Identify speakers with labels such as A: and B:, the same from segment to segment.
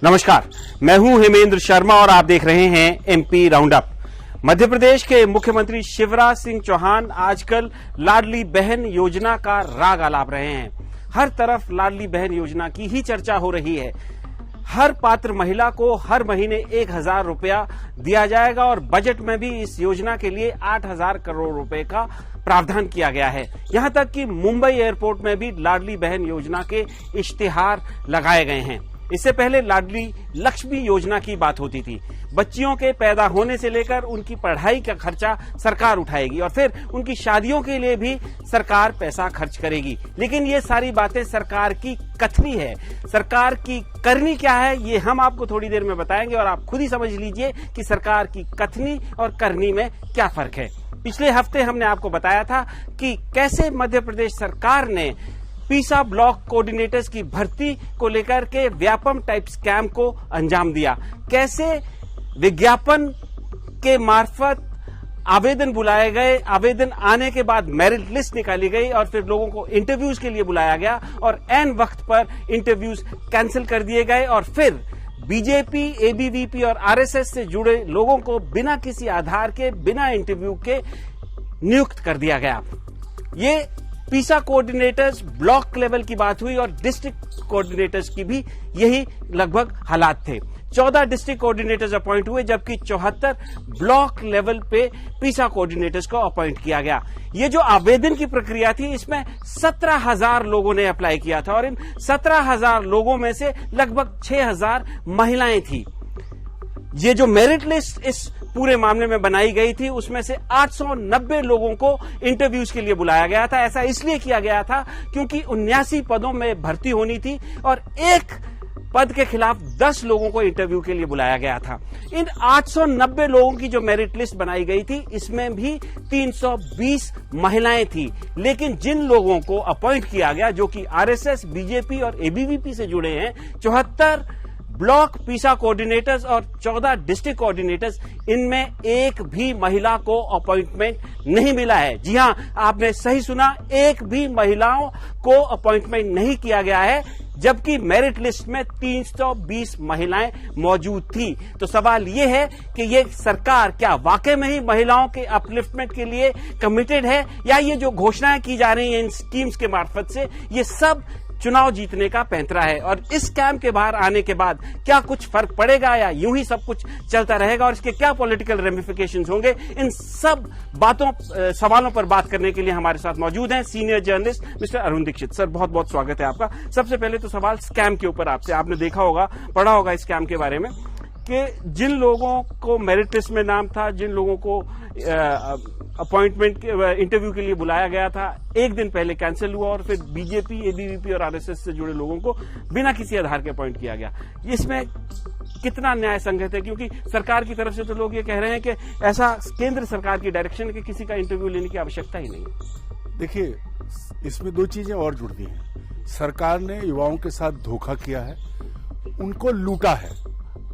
A: नमस्कार, मैं हूं हेमेंद्र शर्मा और आप देख रहे हैं MP round up. Madhya Pradesh के मुख्यमंत्री शिवराज सिंह चौहान आजकल लाडली बहन योजना का राग आलाप रहे हैं। हर तरफ लाडली बहन योजना की ही चर्चा हो रही है। हर पात्र महिला को हर महीने 1,000 रुपया दिया जाएगा और बजट में भी इस योजना के लिए 8,000 करोड़ रुपए का प्रावधान किया गया है। यहां तक कि मुंबई एयरपोर्ट में भी लाडली बहन योजना के इश्तिहार लगाए गए हैं। इससे पहले लाडली लक्ष्मी योजना की बात होती थी। बच्चियों के पैदा होने से लेकर उनकी पढ़ाई का खर्चा सरकार उठाएगी और फिर उनकी शादियों के लिए भी सरकार पैसा खर्च करेगी। लेकिन ये सारी बातें सरकार की कथनी है। सरकार की करनी क्या है ये हम आपको थोड़ी देर में बताएंगे और आप खुद ही समझ लीजिए कि सरकार की कथनी और करनी में क्या फर्क है। पिछले हफ्ते हमने आपको बताया था कि कैसे मध्य प्रदेश सरकार ने पीसा ब्लॉक कोऑर्डिनेटर्स की भर्ती को लेकर के व्यापम टाइप स्कैम को अंजाम दिया। कैसे विज्ञापन के मार्फत आवेदन बुलाए गए, आवेदन आने के बाद मेरिट लिस्ट निकाली गई और फिर लोगों को इंटरव्यूज के लिए बुलाया गया और ऐन वक्त पर इंटरव्यूज कैंसिल कर दिए गए और फिर बीजेपी, एबीवीपी और आरएसएस से जुड़े लोगों को बिना किसी आधार के, बिना इंटरव्यू के नियुक्त कर दिया गया। ये पीसा कोऑर्डिनेटर्स ब्लॉक लेवल की बात हुई और डिस्ट्रिक्ट कोऑर्डिनेटर्स की भी यही लगभग हालात थे। 14 डिस्ट्रिक्ट कोऑर्डिनेटर्स अपॉइंट हुए जबकि 74 ब्लॉक लेवल पे पीसा कोऑर्डिनेटर्स को अपॉइंट किया गया। ये जो आवेदन की प्रक्रिया थी इसमें 17,000 लोगों ने अप्लाई किया था और इन 17,000 लोगों में से लगभग 6,000 महिलाएं थी। ये जो मेरिट लिस्ट इस पूरे मामले में बनाई गई थी उसमें से 890 लोगों को इंटरव्यूज के लिए बुलाया गया था। ऐसा इसलिए किया गया था क्योंकि 79 पदों में भर्ती होनी थी और एक पद के खिलाफ 10 लोगों को इंटरव्यू के लिए बुलाया गया था। इन 890 लोगों की जो मेरिट लिस्ट बनाई गई थी इसमें भी 320 महिलाएं थी। लेकिन जिन लोगों को अपॉइंट किया गया जो कि आरएसएस, बीजेपी और एबीवीपी से जुड़े हैं, 74 ब्लॉक पीसा कोऑर्डिनेटर्स और 14 डिस्ट्रिक्ट कोऑर्डिनेटर्स, इनमें एक भी महिला को अपॉइंटमेंट नहीं मिला है। जी हां, आपने सही सुना, एक भी महिलाओं को अपॉइंटमेंट नहीं किया गया है जबकि मेरिट लिस्ट में 320 महिलाएं मौजूद थी। तो सवाल यह है कि ये सरकार क्या वाकई में ही महिलाओं के अपलिफ्टमेंट के लिए कमिटेड है या ये जो घोषणाएं की जा रही हैं इन स्कीम्स के मार्फत से ये सब चुनाव जीतने का पैंतरा है। और इस स्कैम के बाहर आने के बाद क्या कुछ फर्क पड़ेगा या यूं ही सब कुछ चलता रहेगा और इसके क्या पॉलिटिकल रेमिफिकेशंस होंगे, इन सब सवालों पर बात करने के लिए हमारे साथ मौजूद हैं senior journalist mister Arun Dikshit. Sir, बहुत बहुत स्वागत है आपका। सबसे पहले तो सवाल स्कैम के ऊपर आपसे। आपने देखा होगा, पढ़ा होगा इस स्कैम के बारे में कि जिन लोगों को मेरिट लिस्ट में नाम था, जिन लोगों को अपॉइंटमेंट इंटरव्यू के लिए बुलाया गया था, एक दिन पहले कैंसिल हुआ और फिर बीजेपी, एबीवीपी और आरएसएस से जुड़े लोगों को बिना किसी आधार के अपॉइंट किया गया। इसमें कितना न्याय संगत है? क्योंकि सरकार की तरफ से तो लोग ये कह रहे हैं कि ऐसा केंद्र सरकार की डायरेक्शन है कि किसी का इंटरव्यू लेने की आवश्यकता ही नहीं है।
B: देखिए, इसमें दो चीजें और जुड़ती हैं। सरकार ने युवाओं के साथ धोखा किया है, उनको लूटा है।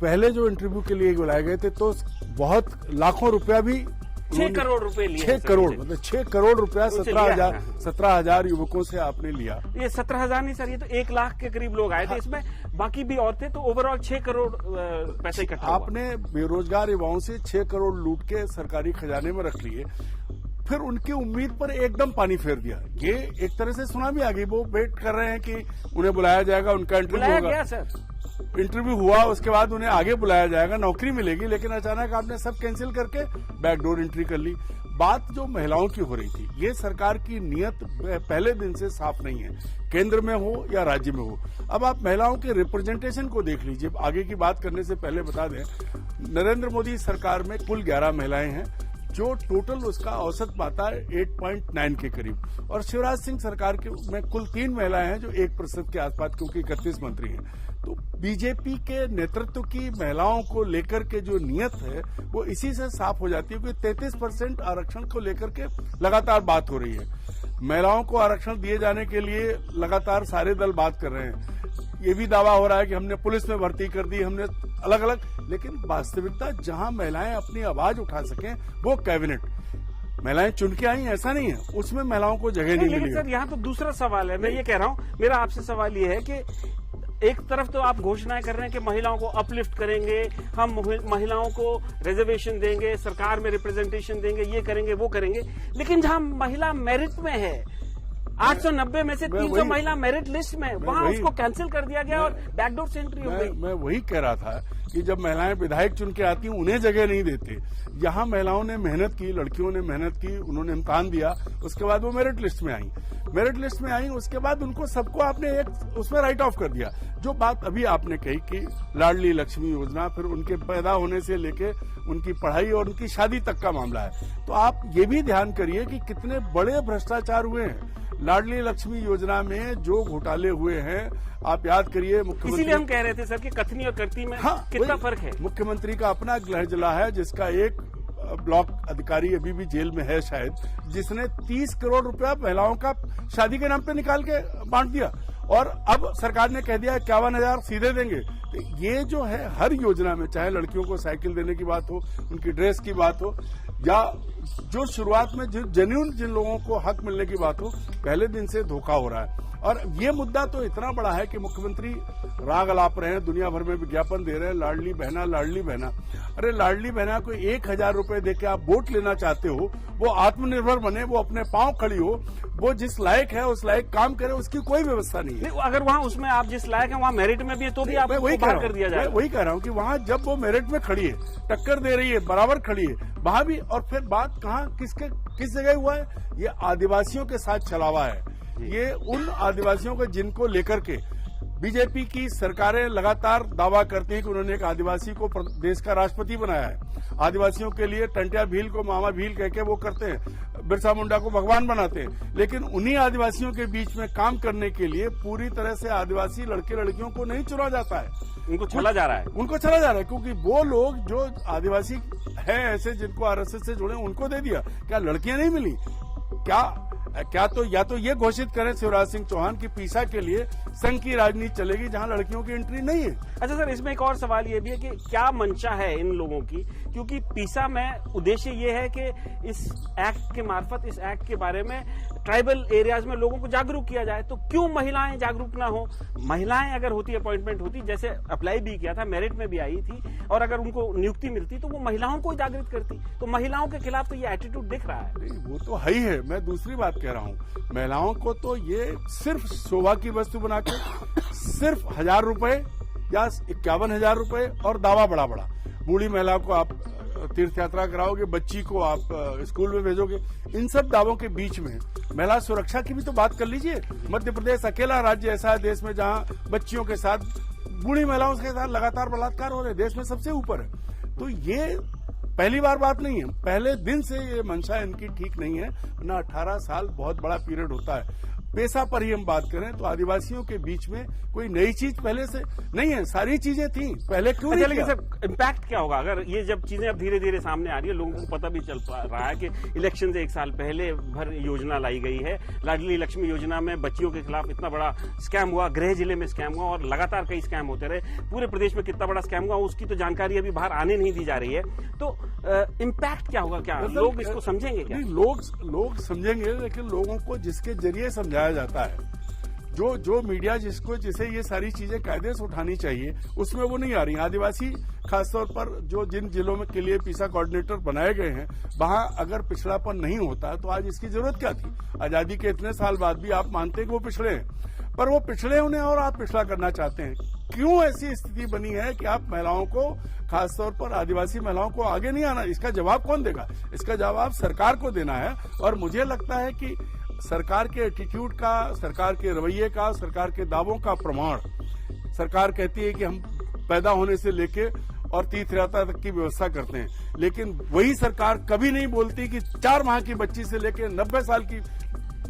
B: पहले जो इंटरव्यू के लिए बुलाए गए थे तो बहुत लाखों रुपया भी
A: 6 करोड़ रुपए लिए।
B: 6 करोड़ मतलब 6 करोड़ रुपया 17,000 युवकों से आपने लिया।
A: ये 17,000 नहीं सर, ये तो 1 लाख के करीब लोग आए थे। इसमें बाकी भी और थे, तो ओवरऑल 6 करोड़ पैसे इकट्ठा हुआ।
B: आपने बेरोजगार युवाओं से 6 करोड़ लूट के सरकारी खजाने में रख लिए, फिर उनकी उम्मीद पर एकदम पानी फेर दिया। ये एक तरह से सुनामी आ गई। वो वेट कर रहे हैं कि उन्हें बुलाया जाएगा, उनका इंटरव्यू होगा।
A: सर,
B: इंटरव्यू हुआ, उसके बाद उन्हें आगे बुलाया जाएगा, नौकरी मिलेगी, लेकिन अचानक आपने सब कैंसिल करके बैकडोर एंट्री कर ली। बात जो महिलाओं की हो रही थी, ये सरकार की नीयत पहले दिन से साफ नहीं है, केंद्र में हो या राज्य में हो। अब आप महिलाओं के रिप्रेजेंटेशन को देख लीजिए। आगे की बात करने से पहले बता दें, नरेंद्र मोदी सरकार में कुल 11 महिलाएं हैं, जो टोटल उसका औसत पाता है 8.9 के करीब। और शिवराज सिंह सरकार में कुल 3 महिलाएं हैं जो 1% के आसपास, क्योंकि 31 मंत्री हैं। तो बीजेपी के नेतृत्व की महिलाओं को लेकर के जो नियत है वो इसी से साफ हो जाती है कि 33% आरक्षण को लेकर के लगातार बात हो रही है। महिलाओं को आरक्षण दिए जाने के लिए लगातार सारे दल बात कर रहे हैं। ये भी दावा हो रहा है कि हमने पुलिस में भर्ती कर दी, हमने अलग अलग, लेकिन वास्तविकता जहां महिलाएं अपनी आवाज उठा सकें वो कैबिनेट। महिलाएं चुन के आई ऐसा नहीं है, उसमें महिलाओं को जगह नहीं मिली।
A: सर, यहाँ तो दूसरा सवाल है। मैं ये कह रहा हूँ, मेरा आपसे सवाल ये है कि एक तरफ तो आप घोषणाएं कर रहे हैं कि महिलाओं को अपलिफ्ट करेंगे, हम महिलाओं को रिजर्वेशन देंगे, सरकार में रिप्रेजेंटेशन देंगे, ये करेंगे वो करेंगे, लेकिन जहां महिला मेरिट में है 890 में से 300 महिला मेरिट लिस्ट में, वहां उसको कैंसिल कर दिया गया और बैकडोर से एंट्री हो गई।
B: मैं वही कह रहा था कि जब महिलाएं विधायक चुन के आती हैं उन्हें जगह नहीं देते। यहाँ महिलाओं ने मेहनत की, लड़कियों ने मेहनत की, उन्होंने इम्तिहान दिया, उसके बाद वो मेरिट लिस्ट में आई। मेरिट लिस्ट में आई, उसके बाद उनको सबको आपने एक उसमें राइट ऑफ कर दिया। जो बात अभी आपने कही कि लाडली लक्ष्मी योजना, फिर उनके पैदा होने से लेके उनकी पढ़ाई और उनकी शादी तक का मामला है, तो आप ये भी ध्यान करिए कि कितने बड़े भ्रष्टाचार हुए हैं लाडली लक्ष्मी योजना में, जो घोटाले हुए हैं। आप याद करिए मुख्यमंत्री,
A: इसीलिए हम कह रहे थे सर कि कथनी और करती में कितना फर्क है।
B: मुख्यमंत्री का अपना गृह जिला है जिसका एक ब्लॉक अधिकारी अभी भी जेल में है शायद, जिसने 30 करोड़ रुपया महिलाओं का शादी के नाम पे निकाल के बांट दिया, और अब सरकार ने कह दिया 51,000 सीधे देंगे। तो ये जो है हर योजना में, चाहे लड़कियों को साइकिल देने की बात हो, उनकी ड्रेस की बात हो, या जो शुरुआत में जो जेन्युइन जिन लोगों को हक मिलने की बात हो, पहले दिन से धोखा हो रहा है। और ये मुद्दा तो इतना बड़ा है कि मुख्यमंत्री राग अलाप रहे हैं, दुनिया भर में विज्ञापन दे रहे हैं, लाडली बहना लाडली बहना। अरे लाडली बहना को 1,000 रुपए देके आप वोट लेना चाहते हो, वो आत्मनिर्भर बने, वो अपने पांव खड़ी हो, वो जिस लायक है उस लायक काम करे, उसकी कोई व्यवस्था नहीं है।
A: अगर वहाँ उसमें आप जिस लायक है वहाँ मेरिट में भी है तो भी आप बाहर कर दिया जाए।
B: वही कह रहा हूँ कि वहाँ जब वो मेरिट में खड़ी है, टक्कर दे रही है, बराबर खड़ी है, वहां भी। और फिर बात कहाँ किस जगह हुआ है, ये आदिवासियों के साथ चला हुआ है। ये उन आदिवासियों को जिनको लेकर के बीजेपी की सरकारें लगातार दावा करती हैं कि उन्होंने एक आदिवासी को देश का राष्ट्रपति बनाया है। आदिवासियों के लिए टंटिया भील को मामा भील कह के वो करते हैं, बिरसा मुंडा को भगवान बनाते हैं। लेकिन उन्हीं आदिवासियों के बीच में काम करने के लिए पूरी तरह से आदिवासी लड़के लड़कियों को नहीं चुना जाता है,
A: उनको छला जा रहा है।
B: उनको छला जा रहा है, क्योंकि वो लोग जो आदिवासी है ऐसे जिनको आरएसएस से जुड़े, उनको दे दिया। क्या लड़कियां नहीं मिली? क्या तो या तो ये घोषित करें शिवराज सिंह चौहान की पीसा के लिए संघ की राजनीति चलेगी जहां लड़कियों की एंट्री नहीं है।
A: अच्छा सर, इसमें एक और सवाल ये भी है कि क्या मंशा है इन लोगों की, क्योंकि पीसा में उद्देश्य ये है कि इस एक्ट के मार्फत, इस एक्ट के बारे में ट्राइबल एरियाज में लोगों को जागरूक किया जाए, तो क्यों महिलाएं जागरूक ना हो? महिलाएं अगर होती, अपॉइंटमेंट होती, जैसे अप्लाई भी किया था, मेरिट में भी आई थी, और अगर उनको नियुक्ति मिलती तो वो महिलाओं को जागृत करती। तो महिलाओं के खिलाफ तो ये एटीट्यूड दिख रहा है।
B: नहीं, वो तो है ही है। मैं दूसरी बात कह रहा हूँ, महिलाओं को तो ये सिर्फ शोभा की वस्तु बना के सिर्फ 1,000 रुपए या 51,000 रुपए और दावा बड़ा बड़ा। बूढ़ी महिला को आप तीर्थ यात्रा कराओगे, बच्ची को आप स्कूल में भेजोगे, इन सब दावों के बीच में महिला सुरक्षा की भी तो बात कर लीजिए। मध्य प्रदेश अकेला राज्य ऐसा है देश में जहां बच्चियों के साथ, बूढ़ी महिलाओं के साथ लगातार बलात्कार हो रहे, देश में सबसे ऊपर है। तो ये पहली बार बात नहीं है, पहले दिन से ये मंशा इनकी ठीक नहीं है। ना 18 साल बहुत बड़ा पीरियड होता है। पेशा पर ही हम बात करें तो आदिवासियों के बीच में कोई नई चीज पहले से नहीं है, सारी चीजें थी पहले, क्यों नहीं?
A: लेकिन सर इम्पैक्ट क्या होगा अगर ये जब चीजें अब धीरे धीरे सामने आ रही है, लोगों को पता भी चल रहा है कि इलेक्शन से 1 साल पहले भर योजना लाई गई है, लाडली लक्ष्मी योजना में बच्चियों के खिलाफ इतना बड़ा स्कैम हुआ, गृह जिले में स्कैम हुआ और लगातार कई स्कैम होते रहे, पूरे प्रदेश में कितना बड़ा स्कैम हुआ उसकी तो जानकारी अभी बाहर आने नहीं दी जा रही है। तो इम्पैक्ट क्या होगा? क्या लोग इसको समझेंगे? क्या
B: लोग समझेंगे, लेकिन लोगों को जिसके जरिए समझाया जाता है, जो मीडिया जिसे ये सारी चीजें कायदे से उठानी चाहिए, उसमें वो नहीं आ रही। आदिवासी खासतौर पर जो जिन जिलों में के लिए पीसा कोऑर्डिनेटर बनाए गए हैं, वहां अगर पिछड़ापन नहीं होता तो आज इसकी जरूरत क्या थी? आजादी के इतने साल बाद भी आप मानते हैं कि वो पिछड़े हैं, पर वो पिछड़े उन्हें और आप पिछड़ा करना चाहते हैं। क्यों ऐसी स्थिति बनी है कि आप महिलाओं को, खासतौर पर आदिवासी महिलाओं को आगे नहीं आना? इसका जवाब कौन देगा? इसका जवाब सरकार को देना है। और मुझे लगता है कि सरकार के एटीट्यूड का, सरकार के रवैये का, सरकार के दावों का प्रमाण, सरकार कहती है कि हम पैदा होने से लेके और तीर्थ यात्रा तक की व्यवस्था करते हैं, लेकिन वही सरकार कभी नहीं बोलती कि 4 माह की बच्ची से लेकर 90 साल की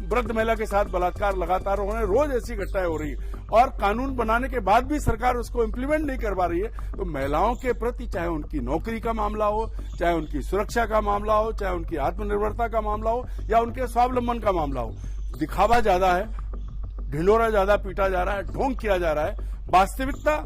B: वृद्ध महिला के साथ बलात्कार लगातार हो रहे हैं। रोज ऐसी घटनाएं हो रही है और कानून बनाने के बाद भी सरकार उसको इम्प्लीमेंट नहीं करवा रही है। तो महिलाओं के प्रति, चाहे उनकी नौकरी का मामला हो, चाहे उनकी सुरक्षा का मामला हो, चाहे उनकी आत्मनिर्भरता का मामला हो, या उनके स्वावलंबन का मामला हो, दिखावा ज्यादा है, ढिंढोरा ज्यादा पीटा जा रहा है, ढोंग किया जा रहा है। वास्तविकता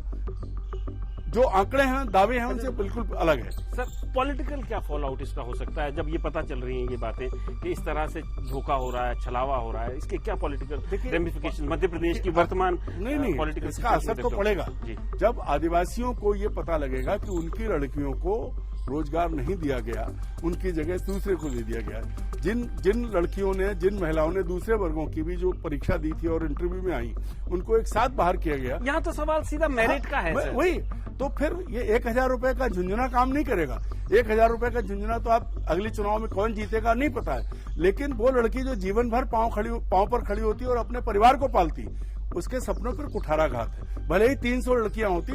B: जो आंकड़े हैं, दावे हैं, उनसे बिल्कुल अलग है।
A: सर, पॉलिटिकल क्या फॉल आउट इसका हो सकता है जब ये पता चल रही हैं ये बातें कि इस तरह से धोखा हो रहा है, छलावा हो रहा है? इसके क्या पॉलिटिकल रेमिफिकेशन मध्य प्रदेश की वर्तमान
B: नहीं
A: पॉलिटिकल
B: इसका असर तो पड़ेगा। जब आदिवासियों को ये पता लगेगा कि उनकी लड़कियों को रोजगार नहीं दिया गया, उनकी जगह दूसरे को दे दिया गया। जिन लड़कियों ने, जिन महिलाओं ने दूसरे वर्गों की भी जो परीक्षा दी थी और इंटरव्यू में आई, उनको एक साथ बाहर किया गया।
A: यहाँ तो सवाल सीधा मेरिट का है।
B: वही तो फिर ये 1,000 रुपए का झुंझुना काम नहीं करेगा। 1,000 रुपए का झुंझुना तो आप अगले चुनाव में कौन जीतेगा नहीं पता है, लेकिन वो लड़की जो जीवन भर पांव पर खड़ी होती है और अपने परिवार को पालती, उसके सपनों पर कुठाराघात है। भले ही 300 लड़कियां होती,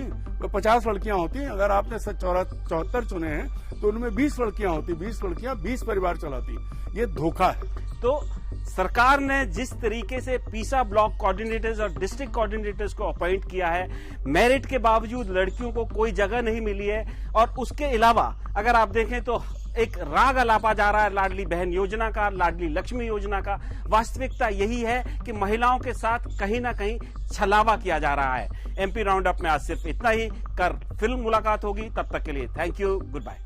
B: 50 लड़कियां होती, अगर आपने 74 चुने हैं तो उनमें 20 लड़कियां होती, 20 लड़कियां 20 परिवार चलाती। ये धोखा है।
A: तो सरकार ने जिस तरीके से पीसा ब्लॉक कोऑर्डिनेटर्स और डिस्ट्रिक्ट कोऑर्डिनेटर्स को अपॉइंट किया है, मेरिट के बावजूद लड़कियों को कोई जगह नहीं मिली है। और उसके अलावा अगर आप देखें तो एक राग अलापा जा रहा है लाडली बहन योजना का, लाडली लक्ष्मी योजना का। वास्तविकता यही है कि महिलाओं के साथ कहीं ना कहीं छलावा किया जा रहा है। एमपी राउंड अप में आज सिर्फ इतना ही। कर फिल्म मुलाकात होगी, तब तक के लिए थैंक यू, गुड बाय।